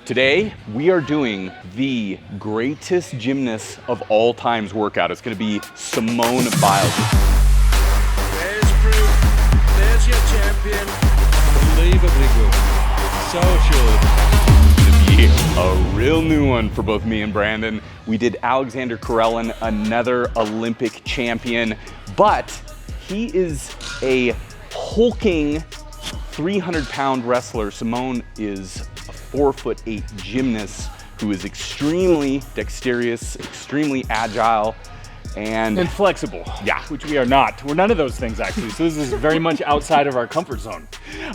Today, we are doing the greatest gymnast of all times workout. It's gonna be Simone Biles. There's proof, there's your champion. Unbelievably good, so sure. It's gonna be a real new one for both me and Brandon. We did Alexander Karelin, another Olympic champion, but he is a hulking 300-pound wrestler. Simone is a 4'8" gymnast who is extremely dexterous, extremely agile, and flexible. Yeah. Which we are not. We're none of those things, actually. So this is very much outside of our comfort zone.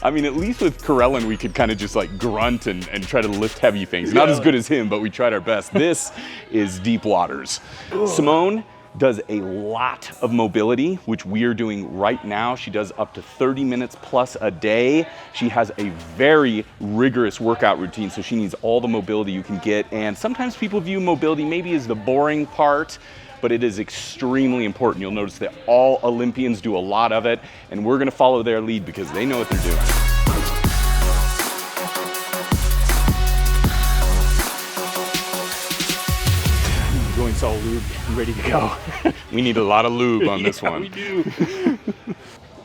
I mean, at least with Karelin, we could kind of just like grunt and try to lift heavy things. Not as good as him, but we tried our best. This is deep waters. Simone does a lot of mobility, which we are doing right now. She does up to 30 minutes plus a day. She has a very rigorous workout routine, so she needs all the mobility you can get. And sometimes people view mobility maybe as the boring part, but it is extremely important. You'll notice that all Olympians do a lot of it, and we're gonna follow their lead because they know what they're doing. Joints all lubed and ready to go. We need a lot of lube on this one. We do.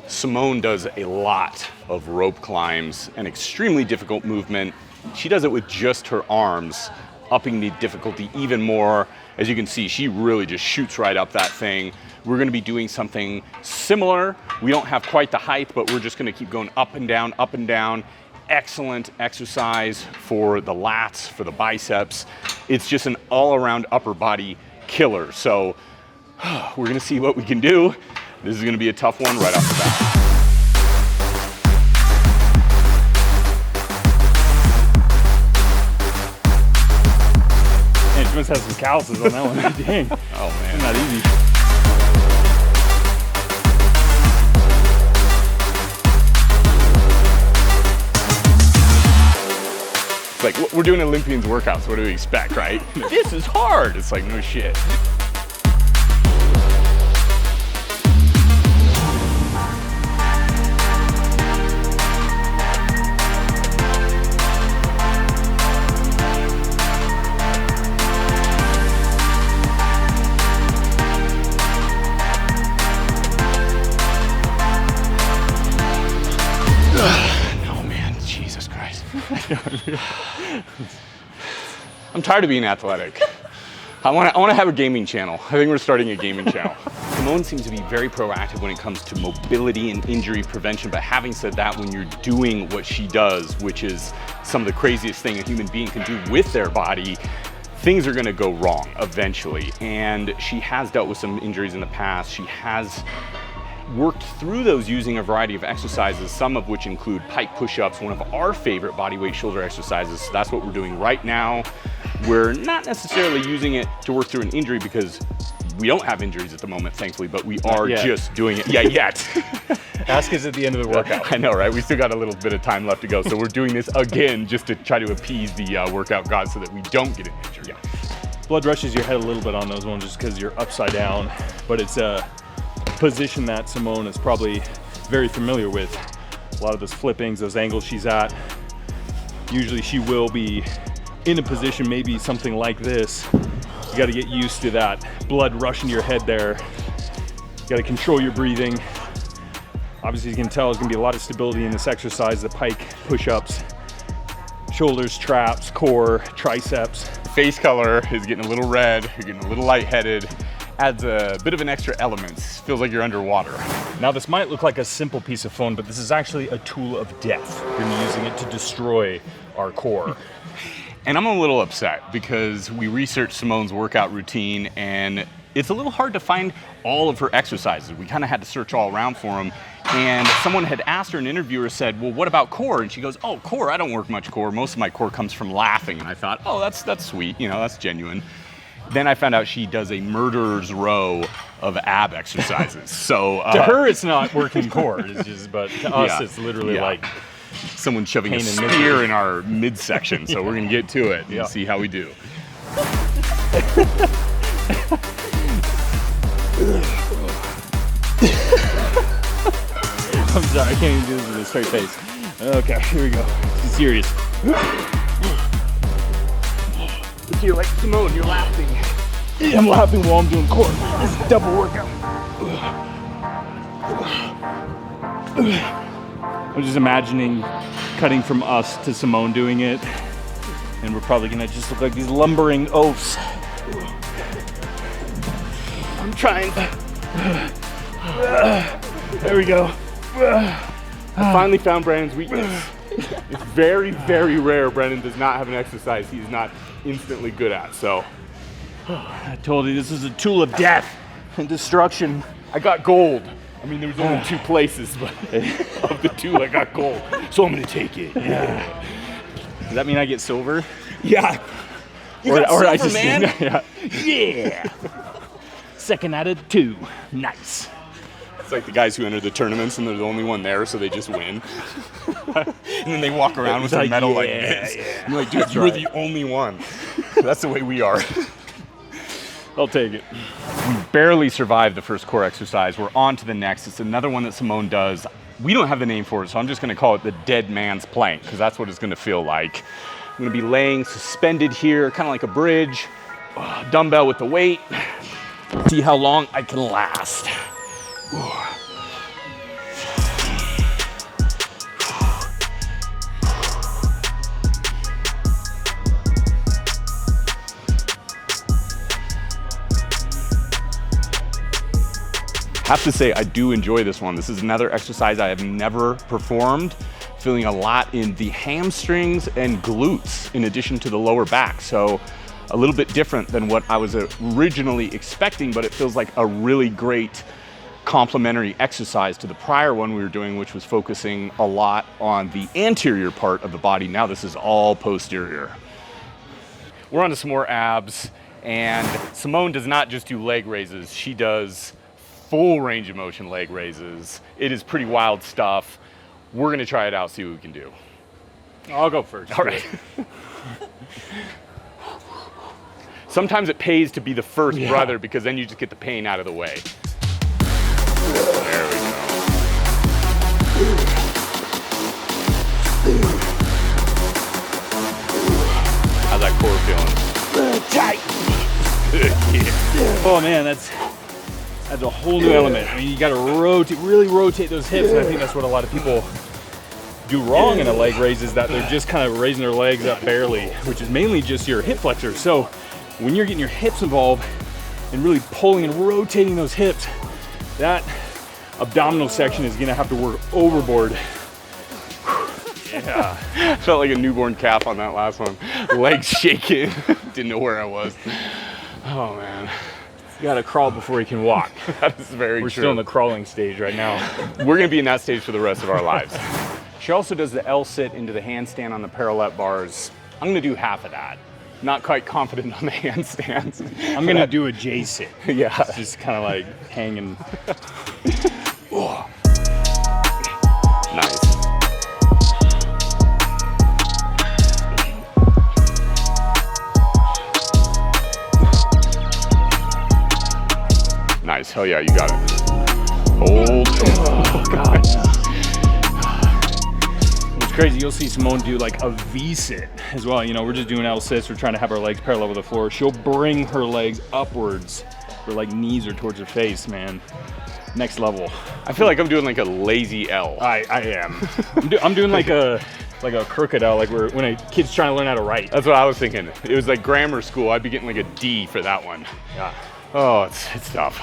Simone does a lot of rope climbs, an extremely difficult movement. She does it with just her arms, upping the difficulty even more. As you can see, she really just shoots right up that thing. We're gonna be doing something similar. We don't have quite the height, but we're just gonna keep going up and down, up and down. Excellent exercise for the lats, for the biceps. It's just an all-around upper body killer. So we're gonna see what we can do. This is gonna be a tough one right off the bat. Man, she must have some calluses on that one. Dang. Oh man. Not easy. It's like, we're doing Olympians workouts, what do we expect, right? This is hard. It's like, no shit. Oh man, Jesus Christ. I'm tired of being athletic. I want to have a gaming channel. I think we're starting a gaming channel. Simone seems to be very proactive when it comes to mobility and injury prevention, but having said that, when you're doing what she does, which is some of the craziest thing a human being can do with their body, things are gonna go wrong eventually. And she has dealt with some injuries in the past. She has worked through those using a variety of exercises, some of which include pike push-ups, one of our favorite bodyweight shoulder exercises. So that's what we're doing right now. We're not necessarily using it to work through an injury because we don't have injuries at the moment, thankfully, but we are just doing it. Yeah, yet. Ask us at the end of the workout. I know, right? We still got a little bit of time left to go. So we're doing this again just to try to appease the workout gods so that we don't get an injury. Blood rushes your head a little bit on those ones just because you're upside down, but it's a position that Simone is probably very familiar with. A lot of those flippings, those angles she's at. Usually she will be in a position, maybe something like this. You gotta get used to that blood rushing to your head there. You gotta control your breathing. Obviously you can tell there's gonna be a lot of stability in this exercise, the pike push-ups, shoulders, traps, core, triceps. Face color is getting a little red, you're getting a little lightheaded. Adds a bit of an extra element. Feels like you're underwater. Now this might look like a simple piece of phone, but this is actually a tool of death. We're gonna be using it to destroy our core. And I'm a little upset because we researched Simone's workout routine and it's a little hard to find all of her exercises. We kind of had to search all around for them. And someone had asked her, an interviewer said, well, what about core? And she goes, oh, core, I don't work much core. Most of my core comes from laughing. And I thought, oh, that's sweet, you know, that's genuine. Then I found out she does a murderer's row of ab exercises. So to her, it's not working core, it's just, but to us, it's literally like someone shoving a spear in our midsection. So we're gonna get to it and see how we do. I'm sorry, I can't even do this with a straight face. Okay, here we go. This is serious. You're like, Simone, you're laughing. Yeah, I'm laughing while I'm doing core. This is a double workout. I'm just imagining cutting from us to Simone doing it, and we're probably gonna just look like these lumbering oafs. I'm trying. There we go. I finally found Brandon's weakness. It's very, very rare Brandon does not have an exercise he's not instantly good at, so. I told you this is a tool of death and destruction. I got gold. I mean, there was only 2 places, but of the 2, I got gold. So I'm gonna take it. Yeah. Does that mean I get silver? Yeah. Or I just man. Yeah. Yeah. Second out of 2. Nice. It's like the guys who enter the tournaments and they're the only one there, so they just win. And then they walk around with their medal like this. Yeah. I'm like, dude, you're the only one. That's the way we are. I'll take it. We barely survived the first core exercise. We're on to the next. It's another one that Simone does. We don't have the name for it, so I'm just gonna call it the dead man's plank, because that's what it's gonna feel like. I'm gonna be laying suspended here, kind of like a bridge, dumbbell with the weight. See how long I can last. Have to say, I do enjoy this one. This is another exercise I have never performed. Feeling a lot in the hamstrings and glutes in addition to the lower back. So a little bit different than what I was originally expecting, but it feels like a really great complementary exercise to the prior one we were doing, which was focusing a lot on the anterior part of the body. Now this is all posterior. We're on to some more abs, and Simone does not just do leg raises, she does full range of motion leg raises. It is pretty wild stuff. We're gonna try it out, see what we can do. I'll go first. All right. Sometimes it pays to be the first brother, because then you just get the pain out of the way. There we go. How's that core feeling? Tight. Yeah. Oh man, that's a whole new element. I mean, you gotta rotate, really rotate those hips, and I think that's what a lot of people do wrong in a leg raise, is that they're just kind of raising their legs up barely, which is mainly just your hip flexors. So when you're getting your hips involved and really pulling and rotating those hips, that abdominal section is gonna have to work overboard. Yeah. Felt like a newborn calf on that last one. Legs shaking. Didn't know where I was. Oh man. You gotta crawl before you can walk. That is very true. We're still in the crawling stage right now. We're gonna be in that stage for the rest of our lives. She also does the L sit into the handstand on the parallel bars. I'm gonna do half of that. Not quite confident on the handstands. I'm gonna do a J sit. Yeah. It's just kind of like hanging. Nice. Nice, hell yeah, you got it. Hold. Oh God. What's crazy, you'll see Simone do like a V sit as well. You know, we're just doing L sits, we're trying to have our legs parallel with the floor. She'll bring her legs upwards. Her like knees are towards her face, man. Next level. I feel like I'm doing like a lazy L. I am. I'm doing like a crooked L, like when a kid's trying to learn how to write. That's what I was thinking. It was like grammar school. I'd be getting like a D for that one. Yeah. Oh, it's tough.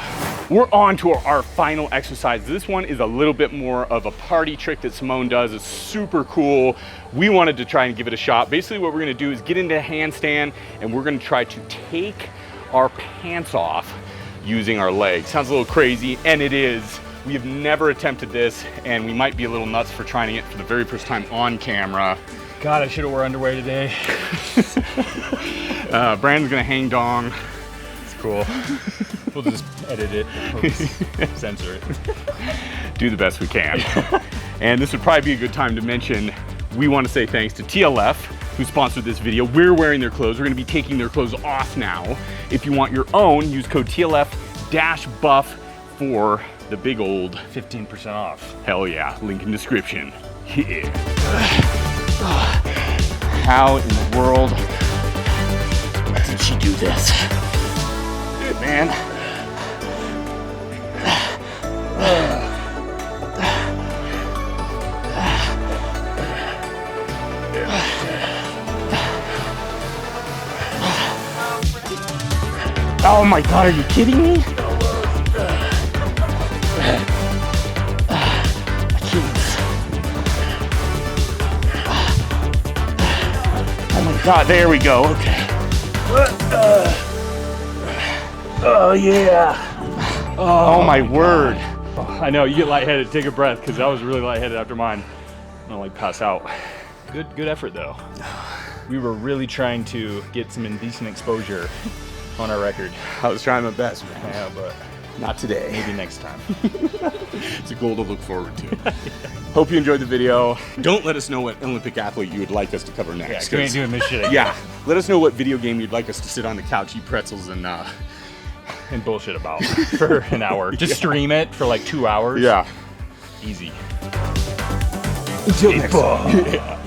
We're on to our final exercise. This one is a little bit more of a party trick that Simone does. It's super cool. We wanted to try and give it a shot. Basically what we're gonna do is get into a handstand, and we're gonna try to take our pants off using our legs. Sounds a little crazy, and it is. We have never attempted this, and we might be a little nuts for trying it for the very first time on camera. God, I should have worn underwear today. Brandon's gonna hang dong. Cool. We'll just edit it, we'll just censor it. Do the best we can. And this would probably be a good time to mention, we want to say thanks to TLF, who sponsored this video. We're wearing their clothes. We're going to be taking their clothes off now. If you want your own, use code TLF-BUFF for the big old 15% off. Hell yeah, link in description. Yeah. How in the world this. Man. Oh my God, are you kidding me? Achilles. Oh my God, there we go, okay. Oh yeah. Oh my word. I know, you get lightheaded, take a breath, because I was really lightheaded after mine. I don't like pass out. Good effort though. We were really trying to get some indecent exposure on our record. I was trying my best, man. Yeah, but Not today. maybe next time. It's a goal to look forward to. Hope you enjoyed the video. Don't let us know what Olympic athlete you would like us to cover next. Yeah, we ain't doing this shit again. Yeah, let us know what video game you'd like us to sit on the couch, eat pretzels, and And bullshit about for an hour. Just stream it for like 2 hours. yeah. Easy. Until next time. Yeah.